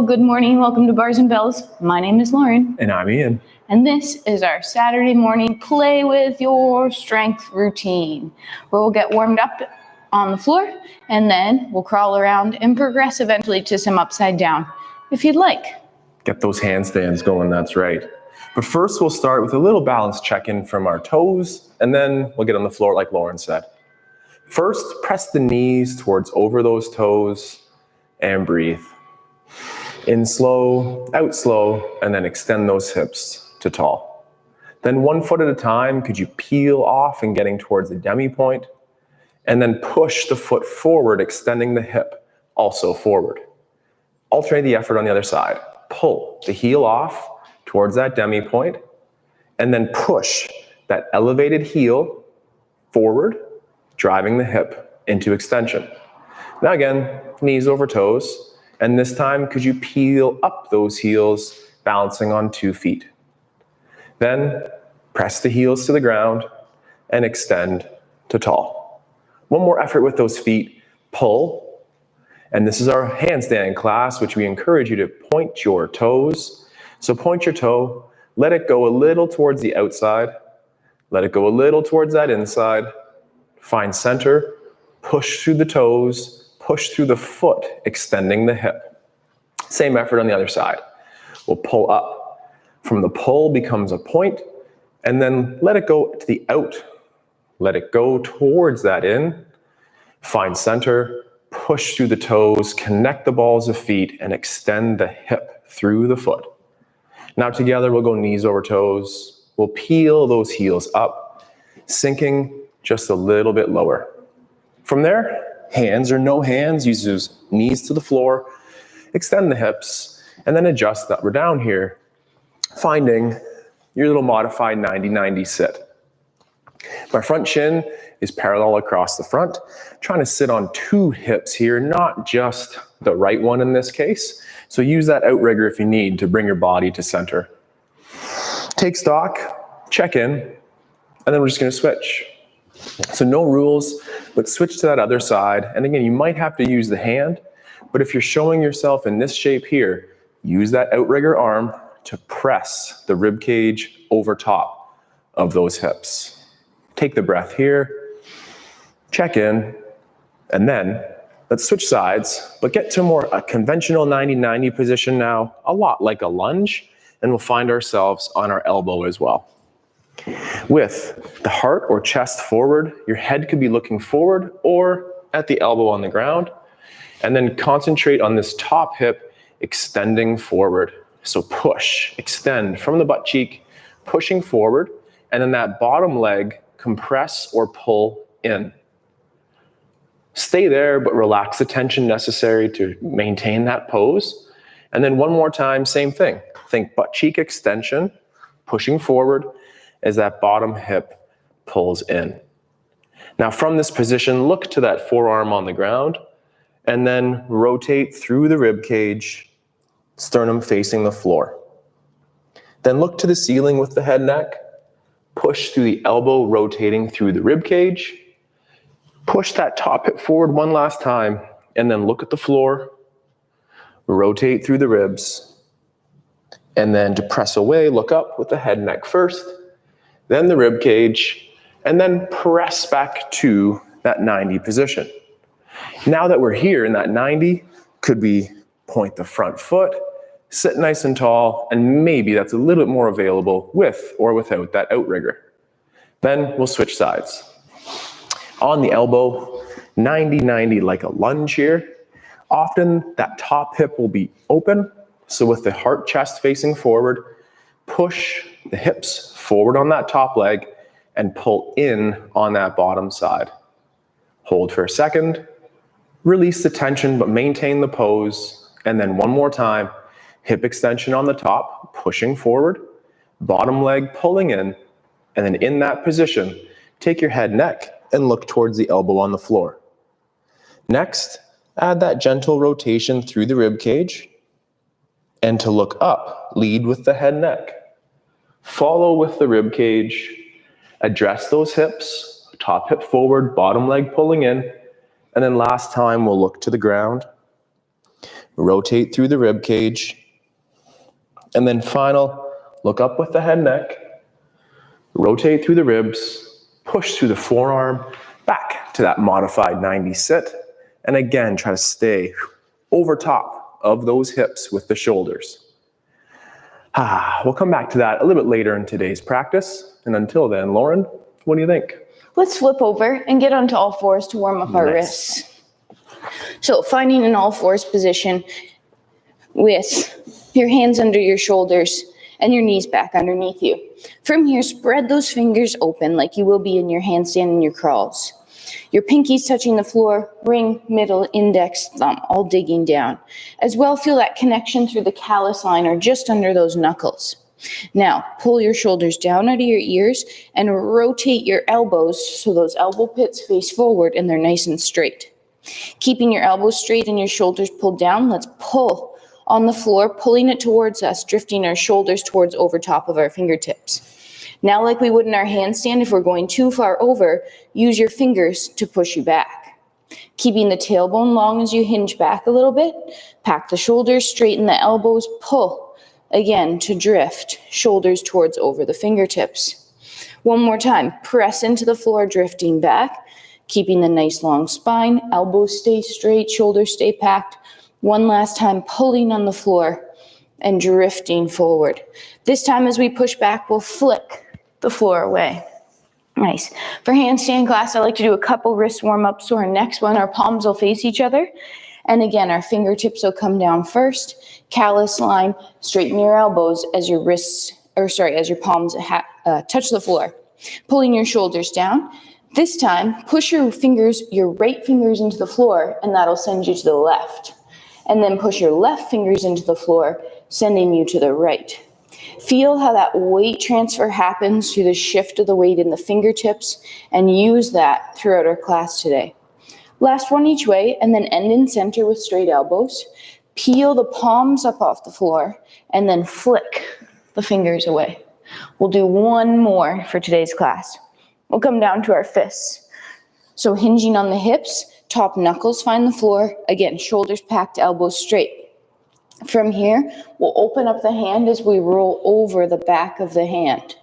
good morning. Welcome to Bars and Bells. My name is Lauren. And I'm Ian. And this is our Saturday morning play with your strength routine, where we'll get warmed up on the floor and then we'll crawl around and progress eventually to some upside down, if you'd like. Get those handstands going, that's right. But first we'll start with a little balance check-in from our toes, and then we'll get on the floor like Lauren said. First, press the knees towards over those toes and breathe. In slow, out slow, and then extend those hips to tall. Then 1 foot at a time, could you peel off and getting towards the demi point, and then push the foot forward, extending the hip also forward. Alternate the effort on the other side. Pull the heel off towards that demi point, and then push that elevated heel forward, driving the hip into extension. Now again, knees over toes. And this time, could you peel up those heels, balancing on 2 feet? Then press the heels to the ground and extend to tall. One more effort with those feet. Pull. And this is our handstand class, which we encourage you to point your toes. So point your toe, let it go a little towards the outside, let it go a little towards that inside. Find center, push through the toes, push through the foot, extending the hip. Same effort on the other side. We'll pull up. From the pull becomes a point, and then let it go to the out. Let it go towards that in. Find center, push through the toes, connect the balls of feet, and extend the hip through the foot. Now together we'll go knees over toes. We'll peel those heels up, sinking just a little bit lower. From there, hands or no hands, use those knees to the floor, extend the hips, and then adjust that. We're down here, finding your little modified 90-90 sit. My front shin is parallel across the front, trying to sit on 2 hips here, not just the right one in this case. So use that outrigger if you need to bring your body to center. Take stock, check in, and then we're just gonna switch. So no rules, but switch to that other side. And again, you might have to use the hand, but if you're showing yourself in this shape here, use that outrigger arm to press the rib cage over top of those hips. Take the breath here, check in, and then let's switch sides, but get to more a conventional 90-90 position now, a lot like a lunge, and we'll find ourselves on our elbow as well. With the heart or chest forward, your head could be looking forward or at the elbow on the ground, and then concentrate on this top hip extending forward. So push, extend from the butt cheek, pushing forward, and then that bottom leg compress or pull in. Stay there, but relax the tension necessary to maintain that pose. And then one more time, same thing. Think butt cheek extension, pushing forward, as that bottom hip pulls in. Now from this position, look to that forearm on the ground and then rotate through the rib cage, sternum facing the floor. Then look to the ceiling with the head neck, push through the elbow, rotating through the rib cage, push that top hip forward one last time, and then look at the floor, rotate through the ribs, and then to press away, look up with the head neck first, then the rib cage, and then press back to that 90 position. Now that we're here in that 90, could we point the front foot, sit nice and tall, and maybe that's a little bit more available with or without that outrigger. Then we'll switch sides. On the elbow, 90-90 like a lunge here. Often that top hip will be open, so with the heart chest facing forward, push the hips forward on that top leg and pull in on that bottom side. Hold for a second, release the tension but maintain the pose, and then one more time, hip extension on the top, pushing forward, bottom leg pulling in, and then in that position, take your head neck and look towards the elbow on the floor. Next, add that gentle rotation through the rib cage, and to look up, lead with the head neck. Follow with the rib cage, address those hips, top hip forward, bottom leg pulling in, and then last time we'll look to the ground. Rotate through the rib cage. And then final, look up with the head neck. Rotate through the ribs. Push through the forearm. Back to that modified 90 sit. And again, try to stay over top of those hips with the shoulders. We'll come back to that a little bit later in today's practice. And until then, Lauren, what do you think? Let's flip over and get onto all fours to warm up our wrists. So finding an all fours position with your hands under your shoulders and your knees back underneath you. From here, spread those fingers open like you will be in your handstand and your crawls. Your pinkies touching the floor, ring, middle, index, thumb, all digging down. As well, feel that connection through the callus line or just under those knuckles. Now, pull your shoulders down out of your ears and rotate your elbows so those elbow pits face forward and they're nice and straight. Keeping your elbows straight and your shoulders pulled down, let's pull on the floor, pulling it towards us, drifting our shoulders towards over top of our fingertips. Now, like we would in our handstand, if we're going too far over, use your fingers to push you back. Keeping the tailbone long as you hinge back a little bit, pack the shoulders, straighten the elbows, pull. Again, to drift, shoulders towards over the fingertips. One more time, press into the floor, drifting back, keeping the nice long spine, elbows stay straight, shoulders stay packed. One last time, pulling on the floor and drifting forward. This time as we push back, we'll flick the floor away. Nice. For handstand class, I like to do a couple wrist warm-ups. So our next one, our palms will face each other. And again, our fingertips will come down first. Callus line, straighten your elbows as your as your palms touch the floor. Pulling your shoulders down. This time, push your right fingers into the floor, and that'll send you to the left. And then push your left fingers into the floor, sending you to the right. Feel how that weight transfer happens through the shift of the weight in the fingertips, and use that throughout our class today. Last one each way, and then end in center with straight elbows. Peel the palms up off the floor, and then flick the fingers away. We'll do one more for today's class. We'll come down to our fists. So hinging on the hips, top knuckles find the floor. Again, shoulders packed, elbows straight. From here, we'll open up the hand as we roll over the back of the hand.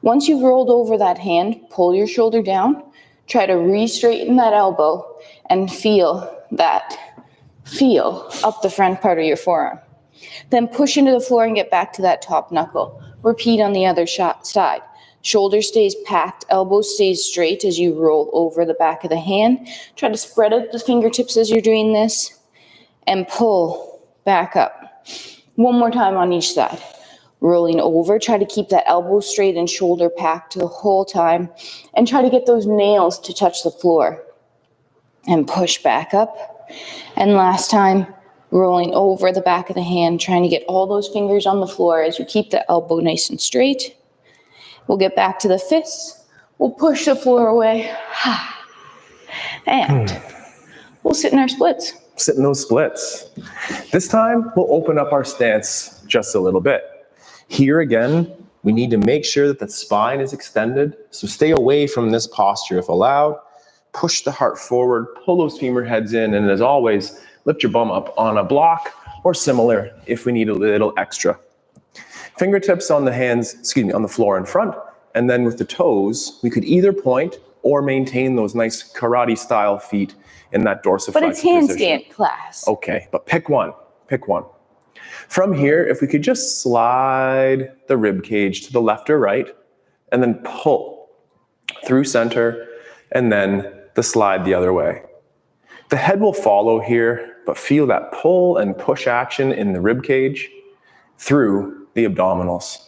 Once you've rolled over that hand, pull your shoulder down. Try to re-straighten that elbow and feel up the front part of your forearm. Then push into the floor and get back to that top knuckle. Repeat on the other side. Shoulder stays packed, elbow stays straight as you roll over the back of the hand. Try to spread out the fingertips as you're doing this and pull back up. One more time on each side. Rolling over, try to keep that elbow straight and shoulder packed the whole time, and try to get those nails to touch the floor. And push back up. And last time, rolling over the back of the hand, trying to get all those fingers on the floor as you keep the elbow nice and straight. We'll get back to the fists. We'll push the floor away. And we'll sit in our splits. Sit in those splits. This time, we'll open up our stance just a little bit. Here again, we need to make sure that the spine is extended. So stay away from this posture if allowed. Push the heart forward, pull those femur heads in, and as always, lift your bum up on a block or similar if we need a little extra. Fingertips on the on the floor in front, and then with the toes, we could either point or maintain those nice karate style feet in that dorsiflexed position. But it's handstand class. Okay, but pick one. From here, if we could just slide the rib cage to the left or right, and then pull through center, and then the slide the other way. The head will follow here, but feel that pull and push action in the rib cage through the abdominals.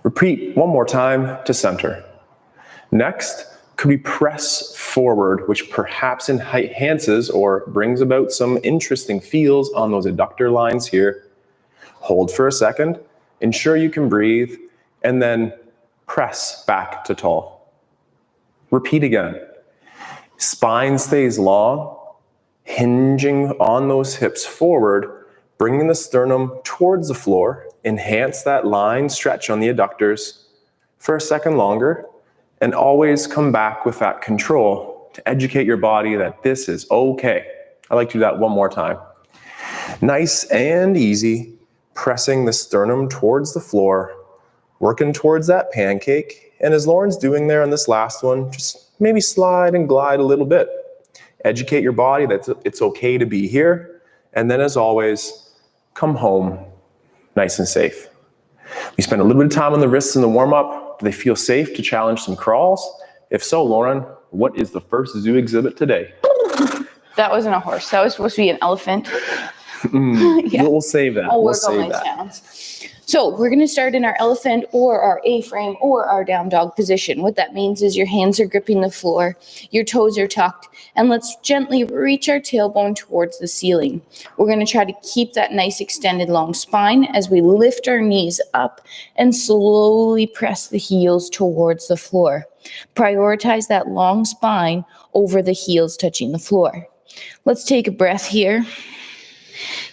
Repeat one more time to center. Next, could we press forward, which perhaps enhances or brings about some interesting feels on those adductor lines here. Hold for a second, ensure you can breathe, and then press back to tall. Repeat again. Spine stays long, hinging on those hips forward, bringing the sternum towards the floor. Enhance that line stretch on the adductors for a second longer, and always come back with that control to educate your body that this is okay. I like to do that one more time. Nice and easy, pressing the sternum towards the floor, working towards that pancake. And as Lauren's doing there on this last one, just maybe slide and glide a little bit. Educate your body that it's okay to be here. And then as always, come home nice and safe. We spent a little bit of time on the wrists in the warm-up. Do they feel safe to challenge some crawls? If so, Lauren, what is the first zoo exhibit today? That wasn't a horse. That was supposed to be an elephant. Yeah. We'll save that. I'll work on my sounds. So we're going to start in our elephant or our A-frame or our down dog position. What that means is your hands are gripping the floor, your toes are tucked, and let's gently reach our tailbone towards the ceiling. We're going to try to keep that nice extended long spine as we lift our knees up and slowly press the heels towards the floor. Prioritize that long spine over the heels touching the floor. Let's take a breath here.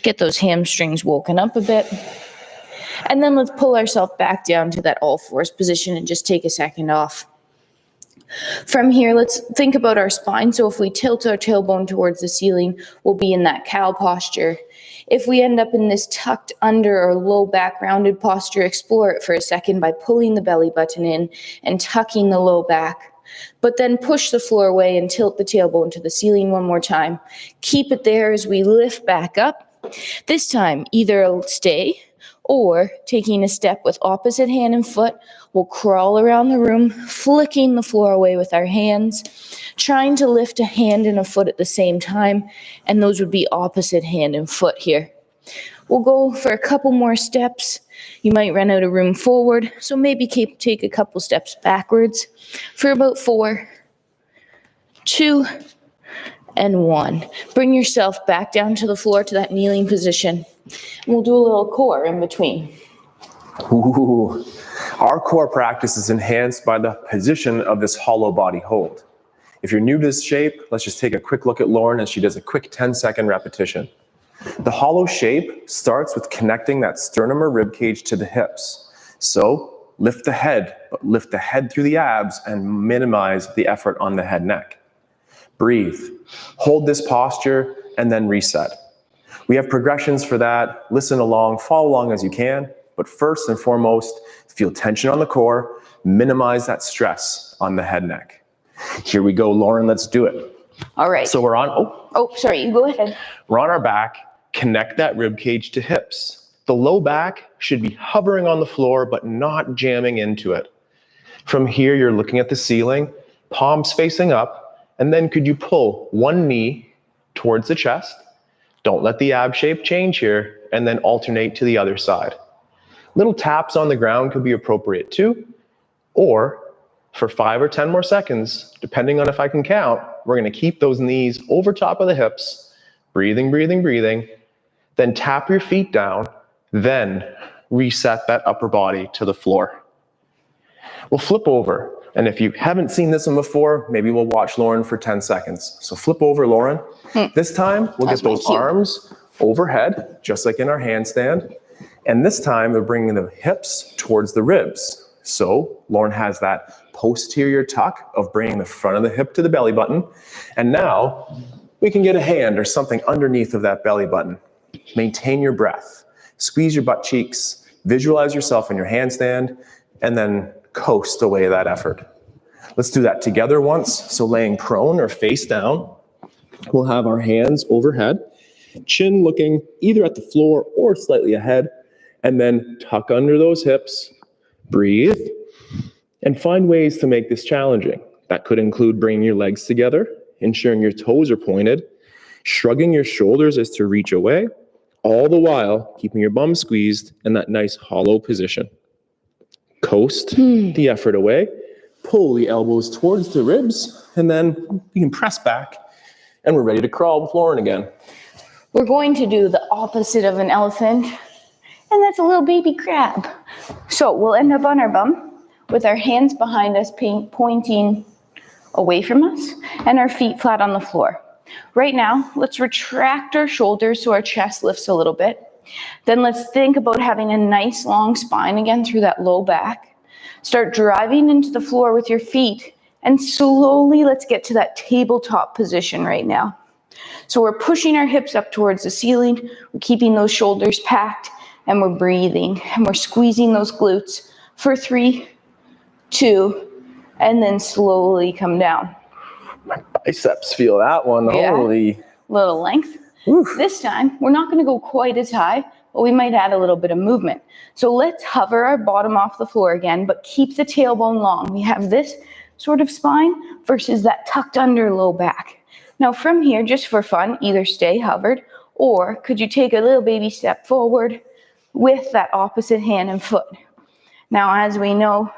Get those hamstrings woken up a bit. And then let's pull ourselves back down to that all fours position and just take a second off. From here, let's think about our spine. So if we tilt our tailbone towards the ceiling, we'll be in that cow posture. If we end up in this tucked under or low back rounded posture, explore it for a second by pulling the belly button in and tucking the low back. But then push the floor away and tilt the tailbone to the ceiling one more time. Keep it there as we lift back up. This time, either stay or taking a step with opposite hand and foot, we'll crawl around the room, flicking the floor away with our hands, trying to lift a hand and a foot at the same time, and those would be opposite hand and foot here. We'll go for a couple more steps. You might run out of room forward, so maybe take a couple steps backwards for about 4, 2, and 1. Bring yourself back down to the floor to that kneeling position. And we'll do a little core in between. Ooh. Our core practice is enhanced by the position of this hollow body hold. If you're new to this shape, let's just take a quick look at Lauren as she does a quick 10-second repetition. The hollow shape starts with connecting that sternum or rib cage to the hips. So lift the head, but lift the head through the abs and minimize the effort on the head neck. Breathe. Hold this posture and then reset. We have progressions for that. Listen along, follow along as you can. But first and foremost, feel tension on the core, minimize that stress on the head neck. Here we go, Lauren, let's do it. All right. So we're on, sorry, you go ahead. We're on our back, connect that rib cage to hips. The low back should be hovering on the floor, but not jamming into it. From here, you're looking at the ceiling, palms facing up, and then could you pull one knee towards the chest? Don't let the ab shape change here, and then alternate to the other side. Little taps on the ground could be appropriate too, or for 5 or 10 more seconds, depending on if I can count, we're gonna keep those knees over top of the hips, breathing, breathing, breathing, then tap your feet down, then reset that upper body to the floor. We'll flip over, and if you haven't seen this one before, maybe we'll watch Lauren for 10 seconds. So flip over, Lauren. This time, we'll get those arms overhead, just like in our handstand. And this time, we're bringing the hips towards the ribs. So Lauren has that posterior tuck of bringing the front of the hip to the belly button. And now we can get a hand or something underneath of that belly button. Maintain your breath. Squeeze your butt cheeks. Visualize yourself in your handstand, and then coast away that effort. Let's do that together once. So laying prone or face down, we'll have our hands overhead, chin looking either at the floor or slightly ahead, and then tuck under those hips, breathe, and find ways to make this challenging. That could include bringing your legs together, ensuring your toes are pointed, shrugging your shoulders as to reach away, all the while keeping your bum squeezed in that nice hollow position. Coast the effort away, pull the elbows towards the ribs, and then you can press back, and we're ready to crawl with Lauren again. We're going to do the opposite of an elephant, and that's a little baby crab. So we'll end up on our bum with our hands behind us pointing away from us and our feet flat on the floor. Right now, let's retract our shoulders so our chest lifts a little bit. Then let's think about having a nice long spine again through that low back. Start driving into the floor with your feet, and slowly let's get to that tabletop position right now. So we're pushing our hips up towards the ceiling, we're keeping those shoulders packed, and we're breathing, and we're squeezing those glutes for 3, 2, and then slowly come down. My biceps feel that one. Yeah. Holy. Little length. Oof. This time, we're not going to go quite as high, but we might add a little bit of movement. So let's hover our bottom off the floor again, but keep the tailbone long. We have this sort of spine versus that tucked under low back. Now from here, just for fun, either stay hovered, or could you take a little baby step forward with that opposite hand and foot. Now, as we know,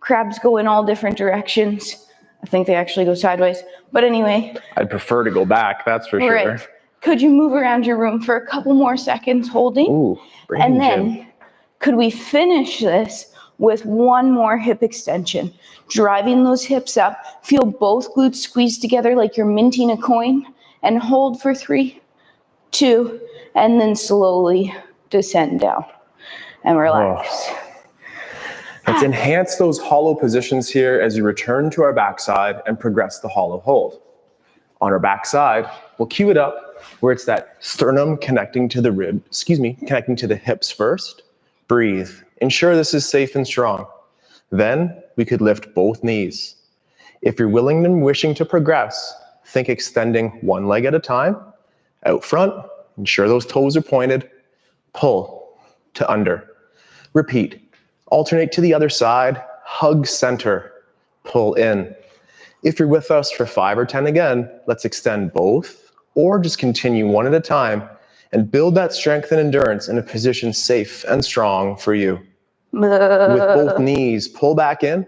crabs go in all different directions. I think they actually go sideways. But anyway. I'd prefer to go back, that's for sure. Right. Could you move around your room for a couple more seconds holding? Ooh, and then could we finish this with one more hip extension? Driving those hips up. Feel both glutes squeeze together like you're minting a coin. And hold for 3, 2, and then slowly descend down. And relax. Oh. Let's enhance those hollow positions here as you return to our backside and progress the hollow hold. On our backside, we'll cue it up where it's that sternum connecting to the connecting to the hips first. Breathe. Ensure this is safe and strong. Then we could lift both knees. If you're willing and wishing to progress, think extending one leg at a time. Out front, ensure those toes are pointed. Pull to under. Repeat. Alternate to the other side, hug center, pull in. If you're with us for 5 or 10 again, let's extend both, or just continue one at a time and build that strength and endurance in a position safe and strong for you. With both knees, pull back in,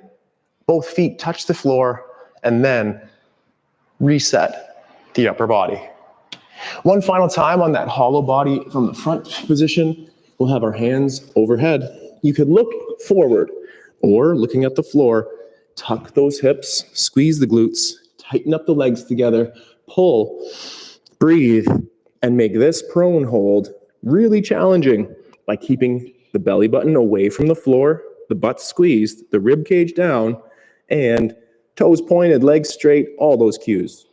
both feet touch the floor, and then reset the upper body. One final time on that hollow body from the front position, we'll have our hands overhead. You could look forward or looking at the floor, tuck those hips, squeeze the glutes, tighten up the legs together, pull, breathe, and make this prone hold really challenging by keeping the belly button away from the floor, the butt squeezed, the rib cage down, and toes pointed, legs straight, all those cues.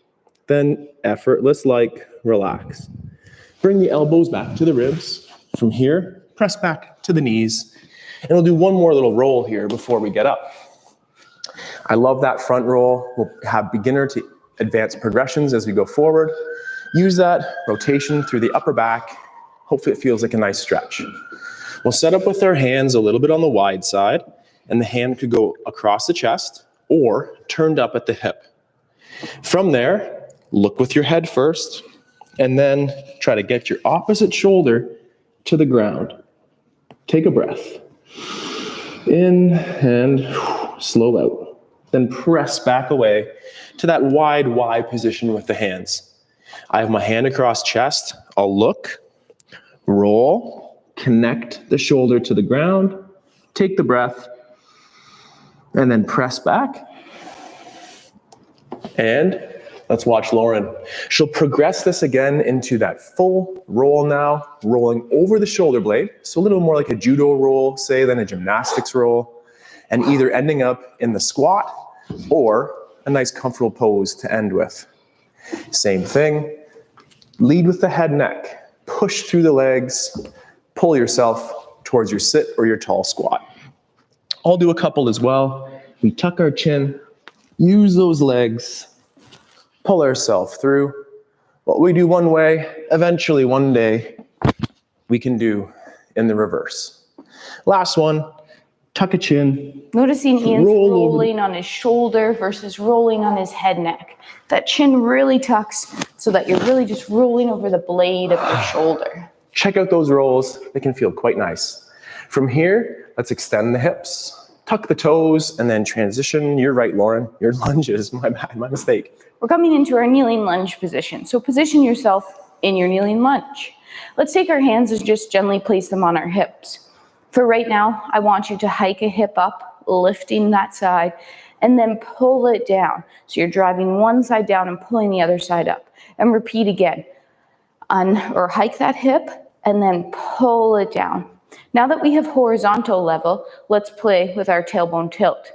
Then effortless like relax. Bring the elbows back to the ribs. From here, press back to the knees. And we'll do one more little roll here before we get up. I love that front roll. We'll have beginner to advanced progressions as we go forward. Use that rotation through the upper back. Hopefully it feels like a nice stretch. We'll set up with our hands a little bit on the wide side, and the hand could go across the chest or turned up at the hip. From there, look with your head first, and then try to get your opposite shoulder to the ground. Take a breath. In and slow out. Then press back away to that wide Y position with the hands. I have my hand across chest. I'll look, roll, connect the shoulder to the ground, take the breath, and then press back. And let's watch Lauren. She'll progress this again into that full roll now, rolling over the shoulder blade. So a little more like a judo roll, say, than a gymnastics roll, and either ending up in the squat or a nice comfortable pose to end with. Same thing. Lead with the head neck. Push through the legs. Pull yourself towards your sit or your tall squat. I'll do a couple as well. We tuck our chin, use those legs, pull ourselves through. What we do one way, eventually one day, we can do in the reverse. Last one, tuck a chin. Noticing Ian's rolling on his shoulder versus rolling on his head neck. That chin really tucks so that you're really just rolling over the blade of your shoulder. Check out those rolls. They can feel quite nice. From here, let's extend the hips, tuck the toes, and then transition. You're right, Lauren. Your lunges, my bad, my mistake. We're coming into our kneeling lunge position. So position yourself in your kneeling lunge. Let's take our hands and just gently place them on our hips. For right now, I want you to hike a hip up, lifting that side, and then pull it down. So you're driving one side down and pulling the other side up. And repeat again. Hike that hip and then pull it down. Now that we have horizontal level, let's play with our tailbone tilt.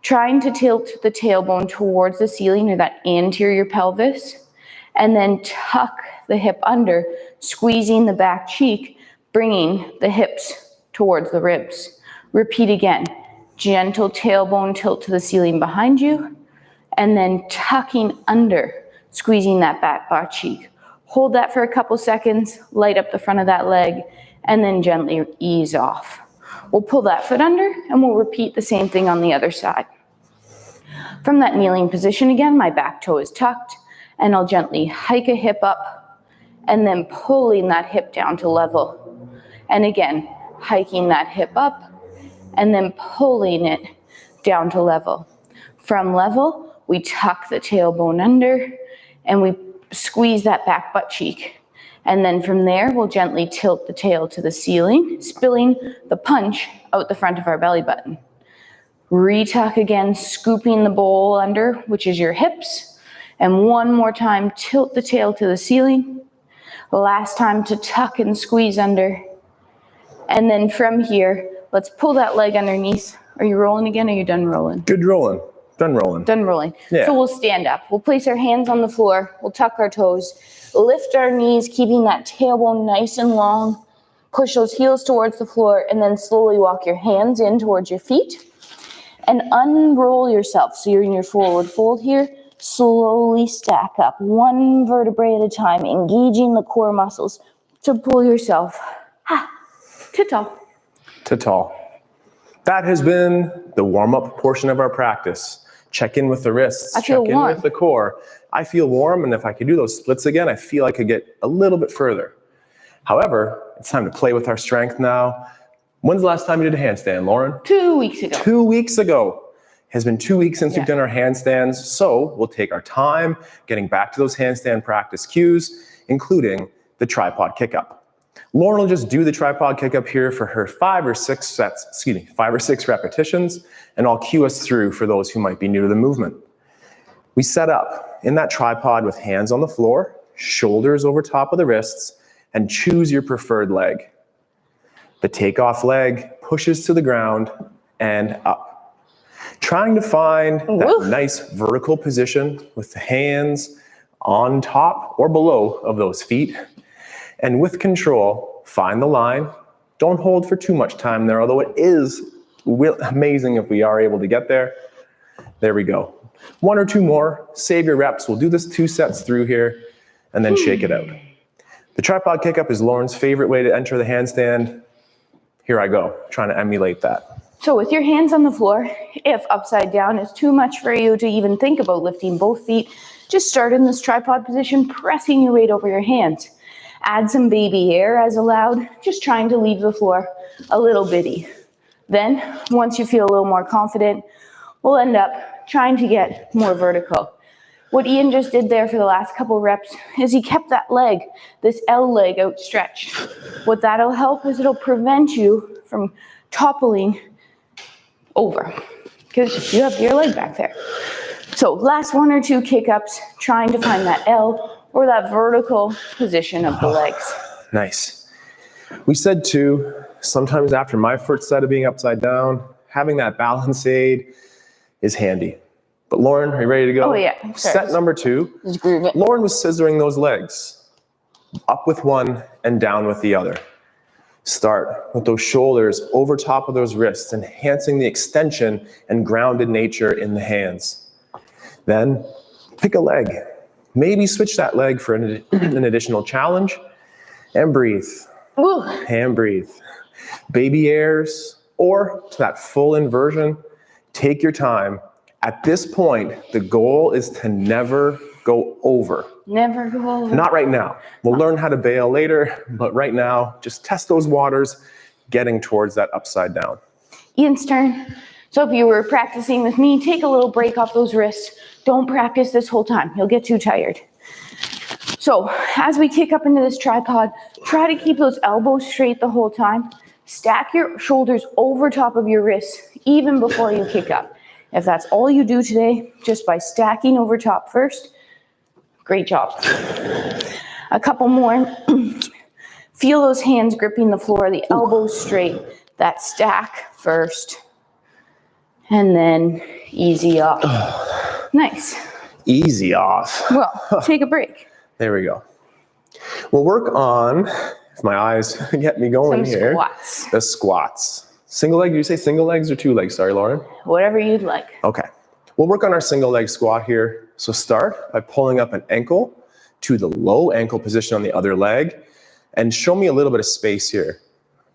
Trying to tilt the tailbone towards the ceiling or that anterior pelvis, and then tuck the hip under, squeezing the back cheek, bringing the hips towards the ribs. Repeat again. Gentle tailbone tilt to the ceiling behind you, and then tucking under, squeezing that back butt cheek. Hold that for a couple seconds, light up the front of that leg, and then gently ease off. We'll pull that foot under, and we'll repeat the same thing on the other side. From that kneeling position again, my back toe is tucked, and I'll gently hike a hip up, and then pulling that hip down to level. And again, hiking that hip up, and then pulling it down to level. From level, we tuck the tailbone under, and we squeeze that back butt cheek. And then from there, we'll gently tilt the tail to the ceiling, spilling the punch out the front of our belly button. Retuck again, scooping the bowl under, which is your hips. And one more time, tilt the tail to the ceiling. Last time to tuck and squeeze under. And then from here, let's pull that leg underneath. Are you rolling again, or are you done rolling? Good rolling. Done rolling. Done rolling. Yeah. So we'll stand up. We'll place our hands on the floor. We'll tuck our toes. Lift our knees, keeping that tailbone nice and long. Push those heels towards the floor, and then slowly walk your hands in towards your feet. And unroll yourself. So you're in your forward fold here. Slowly stack up, one vertebrae at a time, engaging the core muscles to pull yourself to tall. To tall. That has been the warm-up portion of our practice. Check in with the wrists. I feel check warm. in with the core. I feel warm, and if I could do those splits again, I feel I could get a little bit further. However, it's time to play with our strength now. When's the last time you did a handstand, Lauren? 2 weeks ago. 2 weeks ago. It has been 2 weeks since we've done our handstands, so we'll take our time getting back to those handstand practice cues, including the tripod kick-up. Lauren will just do the tripod kick-up here for her 5 or 6 repetitions, and I'll cue us through for those who might be new to the movement. We set up in that tripod with hands on the floor, shoulders over top of the wrists, and choose your preferred leg. The takeoff leg pushes to the ground and up. Trying to find that nice vertical position with the hands on top or below of those feet. And with control, find the line. Don't hold for too much time there, although it is amazing if we are able to get there. There we go. 1 or 2 more. Save your reps. We'll do this 2 sets through here and then shake it out. The tripod kick-up is Lauren's favorite way to enter the handstand. Here I go, trying to emulate that. So with your hands on the floor, if upside down is too much for you to even think about lifting both feet, just start in this tripod position, pressing your weight over your hands. Add some baby air as allowed, just trying to leave the floor a little bitty. Then, once you feel a little more confident, we'll end up trying to get more vertical. What Ian just did there for the last couple reps is he kept that leg, this L leg outstretched. What that'll help is it'll prevent you from toppling over because you have your leg back there. So last 1 or 2 kick-ups, trying to find that L or that vertical position of the legs. Nice. We said too, sometimes after my first set of being upside down, having that balance aid is handy. But Lauren, are you ready to go? Oh yeah. Sorry. Set number 2. Just groove it. Lauren was scissoring those legs. Up with one and down with the other. Start with those shoulders over top of those wrists, enhancing the extension and grounded nature in the hands. Then pick a leg. Maybe switch that leg for an additional challenge and breathe. Ooh. And breathe. Baby airs or to that full inversion. Take your time. At this point, the goal is to never go over. Never go over. Not right now. We'll learn how to bail later, but right now, just test those waters, getting towards that upside down. Ian's turn. So if you were practicing with me, take a little break off those wrists. Don't practice this whole time. You'll get too tired. So as we kick up into this tripod, try to keep those elbows straight the whole time. Stack your shoulders over top of your wrists, even before you kick up. If that's all you do today, just by stacking over top first, great job. A couple more. Feel those hands gripping the floor, the elbows straight. That stack first. And then easy off. Nice. Easy off. Well, take a break. There we go. We'll work on, if my eyes get me going here. Squats. The squats. Single leg, do you say single legs or two legs? Sorry, Lauren. Whatever you'd like. Okay. We'll work on our single leg squat here. So start by pulling up an ankle to the low ankle position on the other leg and show me a little bit of space here.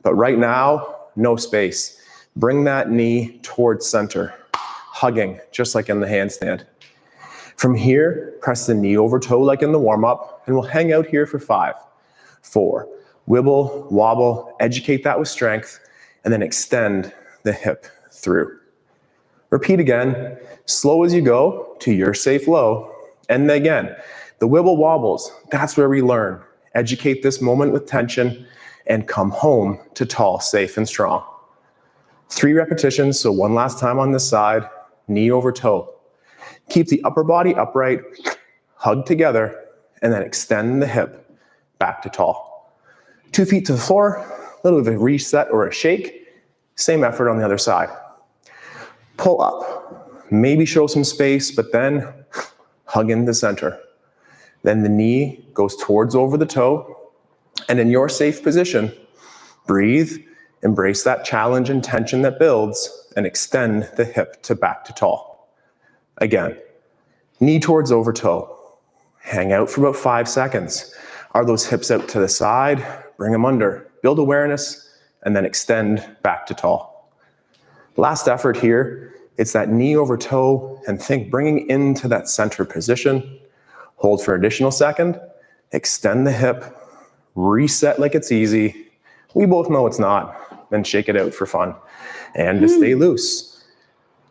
But right now, no space. Bring that knee towards center, hugging, just like in the handstand. From here, press the knee over toe like in the warm-up, and we'll hang out here for 5, 4. Wibble, wobble, educate that with strength, and then extend the hip through. Repeat again, slow as you go to your safe low. And again, the wibble wobbles, that's where we learn. Educate this moment with tension and come home to tall, safe, and strong. 3 repetitions, so one last time on this side, knee over toe. Keep the upper body upright, hug together, and then extend the hip back to tall. 2 feet to the floor, a little bit of a reset or a shake. Same effort on the other side. Pull up, maybe show some space, but then hug in the center. Then the knee goes towards over the toe, and in your safe position, breathe, embrace that challenge and tension that builds, and extend the hip to back to tall. Again, knee towards over toe. Hang out for about 5 seconds. Are those hips out to the side? Bring them under. Build awareness, and then extend back to tall. Last effort here, it's that knee over toe, and think bringing into that center position. Hold for an additional second. Extend the hip. Reset like it's easy. We both know it's not. Then shake it out for fun. And to stay loose.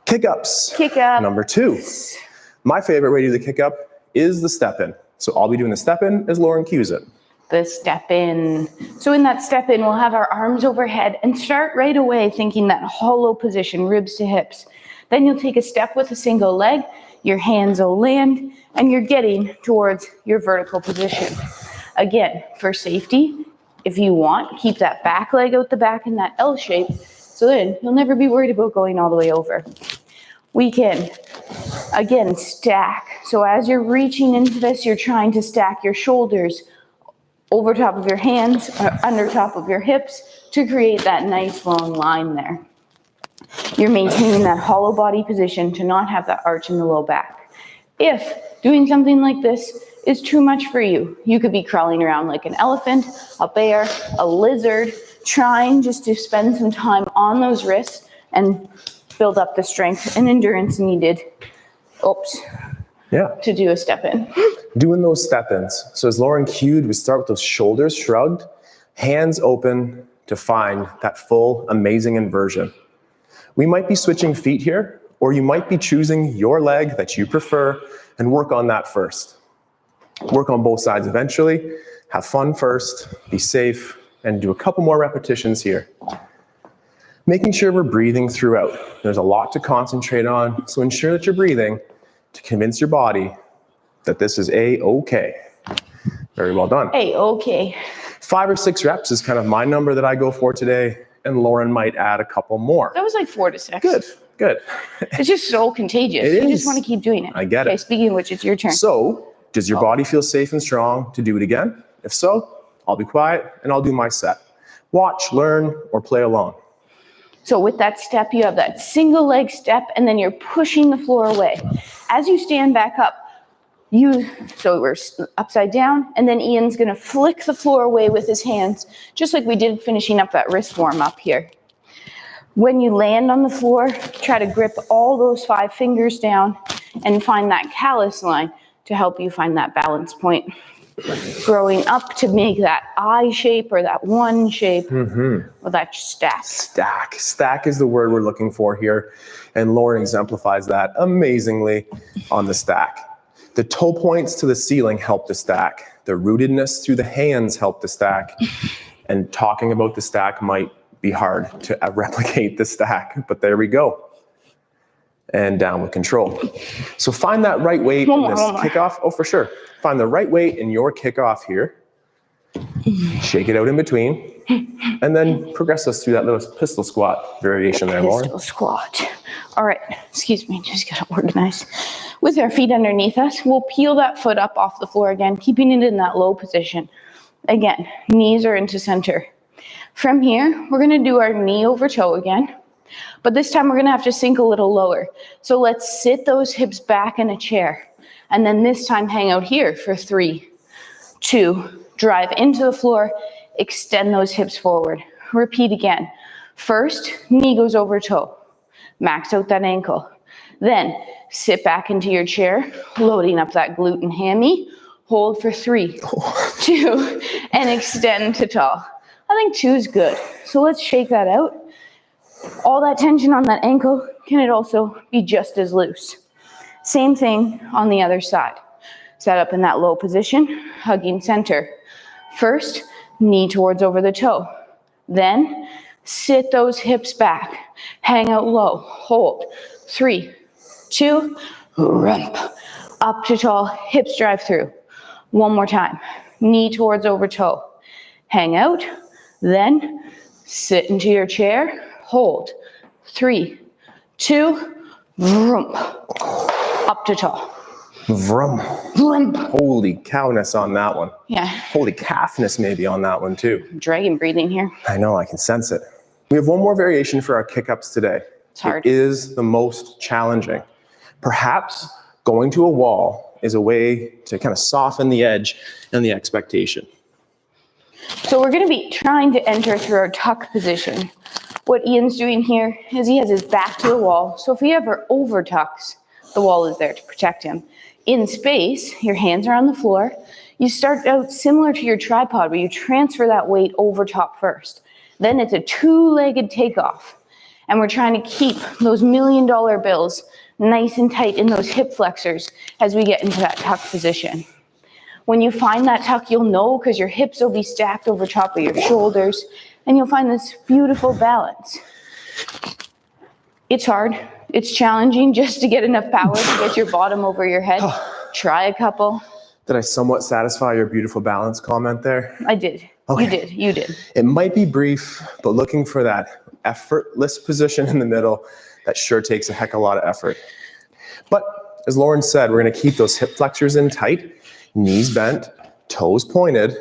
Kick-ups. Kick-up. Number 2. My favorite way to do the kick-up is the step-in. So I'll be doing the step-in as Lauren cues it. The step-in. So in that step-in, we'll have our arms overhead and start right away thinking that hollow position, ribs to hips. Then you'll take a step with a single leg. Your hands will land, and you're getting towards your vertical position. Again, for safety, if you want, keep that back leg out the back in that L shape, so then you'll never be worried about going all the way over. We can, again, stack. So as you're reaching into this, you're trying to stack your shoulders over top of your hands, or under top of your hips, to create that nice long line there. You're maintaining that hollow body position to not have that arch in the low back. If doing something like this is too much for you, you could be crawling around like an elephant, a bear, a lizard, trying just to spend some time on those wrists and build up the strength and endurance needed. To do a step-in. Doing those step-ins. So as Lauren cued, we start with those shoulders shrugged, hands open to find that full, amazing inversion. We might be switching feet here, or you might be choosing your leg that you prefer and work on that first. Work on both sides eventually. Have fun first, be safe, and do a couple more repetitions here. Making sure we're breathing throughout. There's a lot to concentrate on, so ensure that you're breathing to convince your body that this is A-okay. Very well done. A-okay. 5 or 6 reps is kind of my number that I go for today, and Lauren might add a couple more. That was like 4 to 6. Good. It's just so contagious. You just want to keep doing it. I get it. Okay, speaking of which, it's your turn. So, does your body feel safe and strong to do it again? If so, I'll be quiet and I'll do my set. Watch, learn, or play along. So with that step, you have that single leg step, and then you're pushing the floor away. As you stand back up, so we're upside down, and then Ian's gonna flick the floor away with his hands, just like we did finishing up that wrist warm up here. When you land on the floor, try to grip all those 5 fingers down and find that callus line to help you find that balance point. Growing up to make that I shape or that 1 shape, or that stack. Stack is the word we're looking for here, and Lauren exemplifies that amazingly on the stack. The toe points to the ceiling help the stack. The rootedness through the hands help the stack. And talking about the stack might be hard to replicate the stack, but there we go. And down with control. So find that right weight in this kickoff. Oh, for sure. Find the right weight in your kickoff here. Shake it out in between. And then progress us through that little pistol squat variation there, Lauren. Pistol squat. All right, excuse me, just gotta organize. With our feet underneath us, we'll peel that foot up off the floor again, keeping it in that low position. Again, knees are into center. From here, we're gonna do our knee over toe again, but this time we're gonna have to sink a little lower. So let's sit those hips back in a chair, and then this time hang out here for 3, 2, drive into the floor, extend those hips forward. Repeat again. First, knee goes over toe. Max out that ankle. Then, sit back into your chair, loading up that glute and hammy. Hold for 3, 2, and extend to tall. I think 2 is good. So let's shake that out. All that tension on that ankle, can it also be just as loose? Same thing on the other side. Set up in that low position, hugging center. First, knee towards over the toe. Then, sit those hips back. Hang out low. Hold. 3, 2, rump. Up to tall, hips drive through. One more time. Knee towards over toe. Hang out. Then, sit into your chair. Hold. 3, 2, rump. Up to tall. Vroom. Vroom. Holy cowness on that one. Yeah. Holy calfness maybe on that one too. Dragon breathing here. I know, I can sense it. We have one more variation for our kick-ups today. It's hard. It is the most challenging. Perhaps going to a wall is a way to kind of soften the edge and the expectation. So we're going to be trying to enter through our tuck position. What Ian's doing here is he has his back to the wall. So if he ever over tucks, the wall is there to protect him. In space, your hands are on the floor. You start out similar to your tripod where you transfer that weight over top first. Then it's a 2-legged takeoff. And we're trying to keep those $1 million bills nice and tight in those hip flexors as we get into that tuck position. When you find that tuck, you'll know because your hips will be stacked over top of your shoulders and you'll find this beautiful balance. It's hard. It's challenging just to get enough power to get your bottom over your head. Try a couple. Did I somewhat satisfy your beautiful balance comment there? I did. Okay. You did. It might be brief, but looking for that effortless position in the middle, that sure takes a heck of a lot of effort. But as Lauren said, we're gonna keep those hip flexors in tight, knees bent, toes pointed.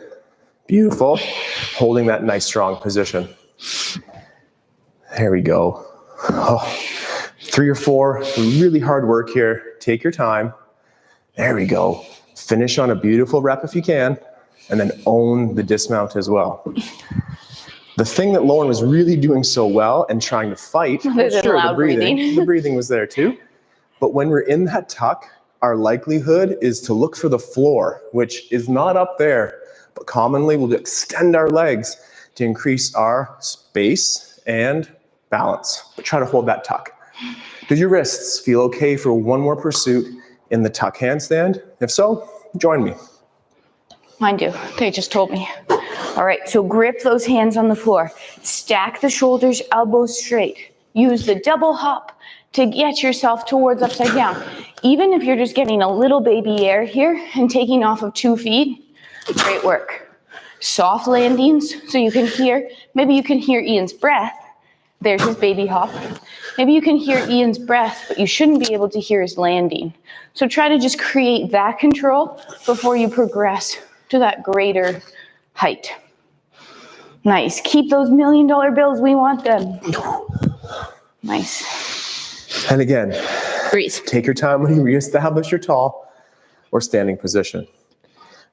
Beautiful. Holding that nice strong position. There we go. 3 or 4, really hard work here. Take your time. There we go. Finish on a beautiful rep if you can, and then own the dismount as well. The thing that Lauren was really doing so well and trying to fight, sure, the breathing was there too. But when we're in that tuck, our likelihood is to look for the floor, which is not up there, but commonly we'll extend our legs to increase our space and balance. But try to hold that tuck. Do your wrists feel okay for one more pursuit in the tuck handstand? If so, join me. Mine do. They just told me. All right, so grip those hands on the floor. Stack the shoulders, elbows straight. Use the double hop to get yourself towards upside down. Even if you're just getting a little baby air here and taking off of 2 feet, great work. Soft landings, so you can hear, maybe you can hear Ian's breath. There's his baby hop. Maybe you can hear Ian's breath, but you shouldn't be able to hear his landing. So try to just create that control before you progress to that greater height. Nice. Keep those $1 million bills. We want them. Nice. And again, breathe. Take your time when you reestablish your tall or standing position.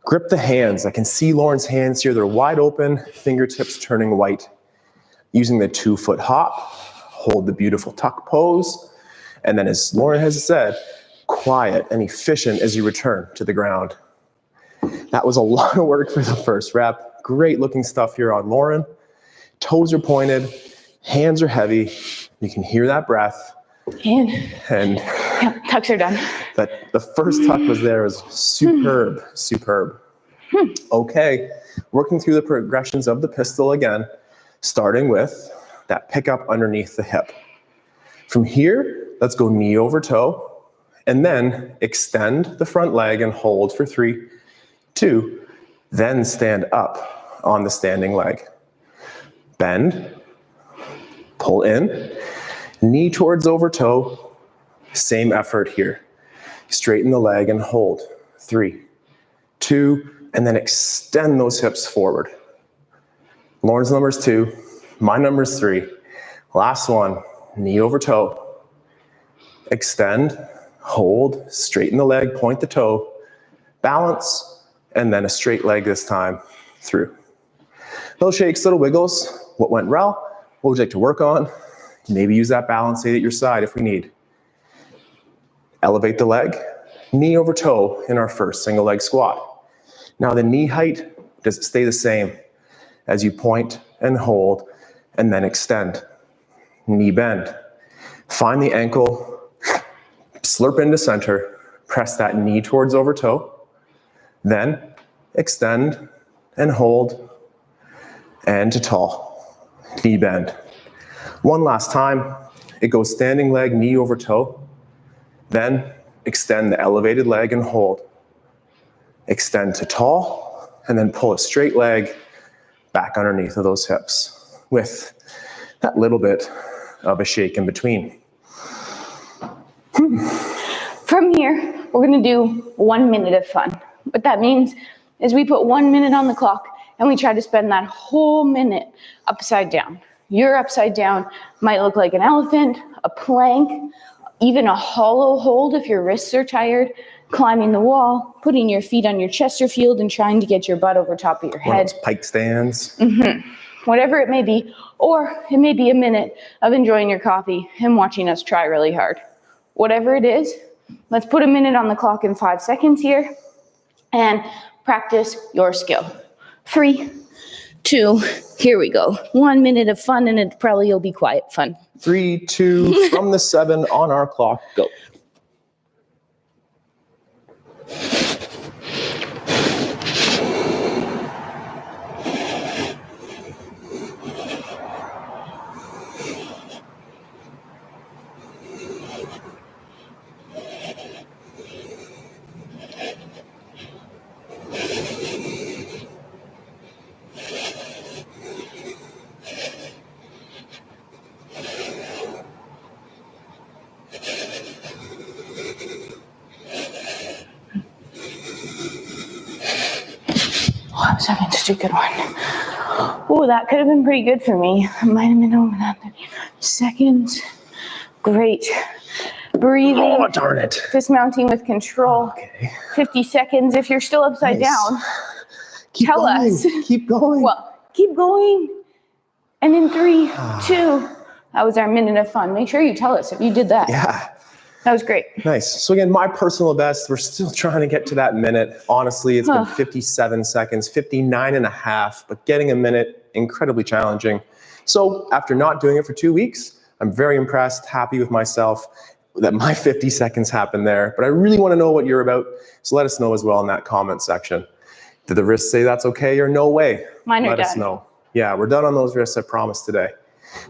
Grip the hands. I can see Lauren's hands here. They're wide open, fingertips turning white. Using the 2-foot hop, hold the beautiful tuck pose, and then as Lauren has said, quiet and efficient as you return to the ground. That was a lot of work for the first rep. Great looking stuff here on Lauren. Toes are pointed, hands are heavy. You can hear that breath. And yeah, tucks are done. The first tuck was there was superb, superb. Okay, working through the progressions of the pistol again. Starting with that pickup underneath the hip. From here, let's go knee over toe, and then extend the front leg and hold for 3, 2, then stand up on the standing leg. Bend, pull in, knee towards over toe. Same effort here. Straighten the leg and hold. 3, 2, and then extend those hips forward. Lauren's number's 2, my number's 3. Last one, knee over toe. Extend, hold, straighten the leg, point the toe, balance, and then a straight leg this time through. Little shakes, little wiggles. What went well? What would you like to work on? Maybe use that balance aid at your side if we need. Elevate the leg, knee over toe in our first single leg squat. Now the knee height, does it stay the same as you point and hold and then extend? Knee bend. Find the ankle, slurp into center, press that knee towards over toe, then extend and hold and to tall. Knee bend. One last time, it goes standing leg, knee over toe, then extend the elevated leg and hold. Extend to tall, and then pull a straight leg back underneath of those hips with that little bit of a shake in between. From here, we're gonna do 1 minute of fun. What that means is we put 1 minute on the clock and we try to spend that whole minute upside down. Your upside down might look like an elephant, a plank, even a hollow hold if your wrists are tired, climbing the wall, putting your feet on your Chesterfield and trying to get your butt over top of your head. One of those pike stands. Whatever it may be, or it may be a minute of enjoying your coffee and watching us try really hard. Whatever it is, let's put a minute on the clock in 5 seconds here and practice your skill. 3, 2, here we go. 1 minute of fun, and it probably will be quiet fun. 3, 2, from the 7 on our clock, go. I was having such a good one. Oh, that could have been pretty good for me. I might have been over that 30 seconds. Great. Breathing. Oh, darn it. Dismounting with control. Okay. 50 seconds. If you're still upside down, Keep tell going. us. Keep going. Well, keep going. And in 3, 2, that was our minute of fun. Make sure you tell us if you did that. Yeah. That was great. Nice. So again, my personal best, we're still trying to get to that minute. Honestly, it's been 57 seconds, 59 and a half, but getting a minute, incredibly challenging. So after not doing it for 2 weeks, I'm very impressed, happy with myself that my 50 seconds happened there. But I really want to know what you're about. So let us know as well in that comment section. Did the wrists say that's okay or no way? Mine are Let us know. Yeah, we're done on those wrists, I promise today.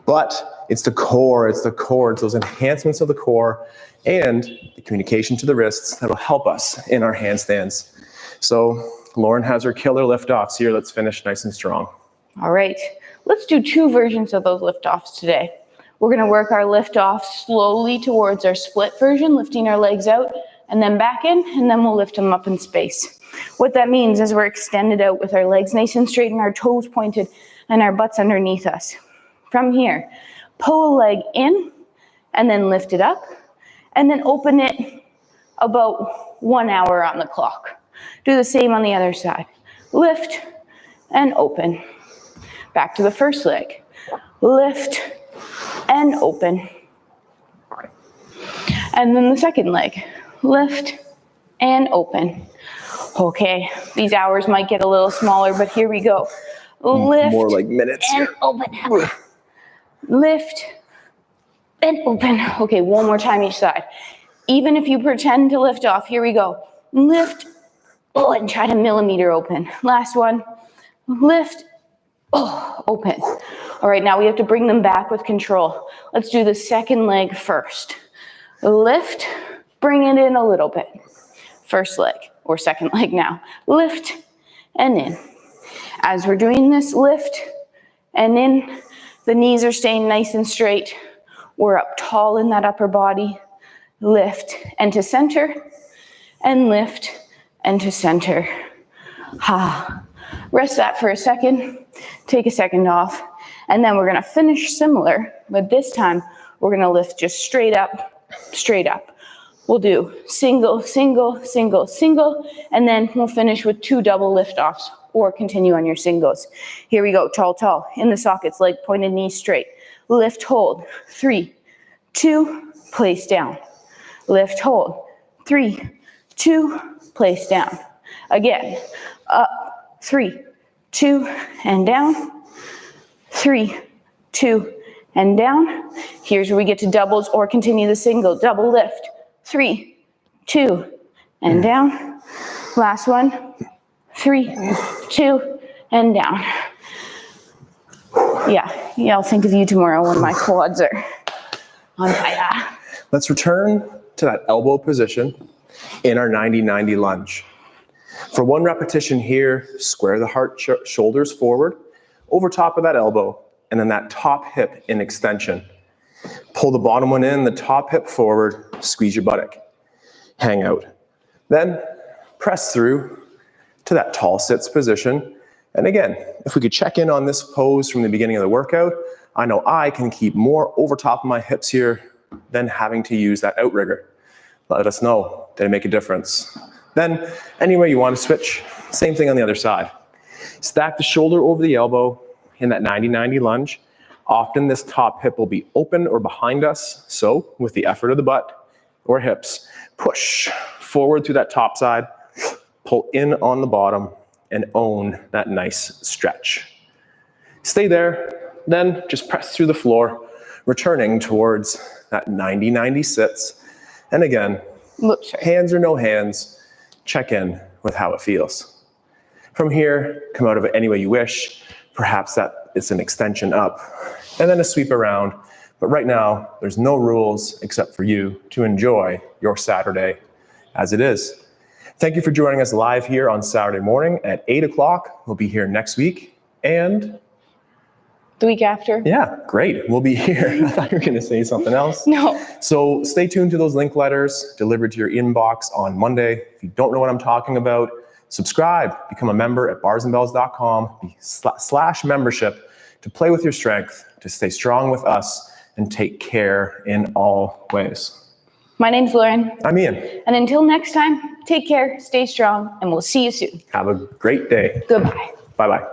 But it's the core, it's those enhancements of the core and the communication to the wrists that'll help us in our handstands. So Lauren has her killer liftoffs here. Let's finish nice and strong. All right. Let's do 2 versions of those liftoffs today. We're going to work our liftoff slowly towards our split version, lifting our legs out and then back in, and then we'll lift them up in space. What that means is we're extended out with our legs nice and straight and our toes pointed and our butts underneath us. From here, pull a leg in and then lift it up and then open it about 1 hour on the clock. Do the same on the other side. Lift and open. Back to the first leg. Lift and open. And then the second leg. Lift and open. Okay, these hours might get a little smaller, but here we go. Lift More like minutes and here. open. Lift and open. Okay, one more time each side. Even if you pretend to lift off, here we go. Lift, and try to millimeter open. Last one. Lift, open. All right, now we have to bring them back with control. Let's do the second leg first. Lift, bring it in a little bit. First leg, or second leg now. Lift and in. As we're doing this lift and in, the knees are staying nice and straight. We're up tall in that upper body. Lift and to center, and lift and to center. Rest that for a second. Take a second off. And then we're gonna finish similar, but this time we're gonna lift just straight up, straight up. We'll do single, single, single, single, and then we'll finish with 2 double lift-offs or continue on your singles. Here we go, tall, tall, in the sockets, leg pointed, knees straight. Lift, hold, 3, 2, place down. Lift, hold, 3, 2, place down. Again, up, 3, 2, and down. 3, 2, and down. Here's where we get to doubles or continue the single. Double lift. 3, 2, and down. Last one. 3, 2, and down. Yeah, I'll think of you tomorrow when my quads are on fire. Let's return to that elbow position in our 90-90 lunge. For 1 repetition here, square the heart, shoulders forward, over top of that elbow, and then that top hip in extension. Pull the bottom one in, the top hip forward, squeeze your buttock. Hang out. Then press through to that tall sits position. And again, if we could check in on this pose from the beginning of the workout, I know I can keep more over top of my hips here than having to use that outrigger. Let us know, did it make a difference? Then, anywhere you want to switch, same thing on the other side. Stack the shoulder over the elbow in that 90-90 lunge. Often this top hip will be open or behind us, so with the effort of the butt or hips, push forward through that top side, pull in on the bottom, and own that nice stretch. Stay there, then just press through the floor, returning towards that 90-90 sits. And again, hands or no hands, check in with how it feels. From here, come out of it any way you wish. Perhaps that is an extension up, and then a sweep around. But right now, there's no rules except for you to enjoy your Saturday as it is. Thank you for joining us live here on Saturday morning at 8 o'clock. We'll be here next week and the week after. Yeah, great. We'll be here. I thought you were going to say something else. No. So stay tuned to those link letters delivered to your inbox on Monday. If you don't know what I'm talking about, subscribe, become a member at barsandbells.com/membership to play with your strength, to stay strong with us, and take care in all ways. My name's Lauren. I'm Ian. And until next time, take care, stay strong, and we'll see you soon. Have a great day. Goodbye. Bye-bye.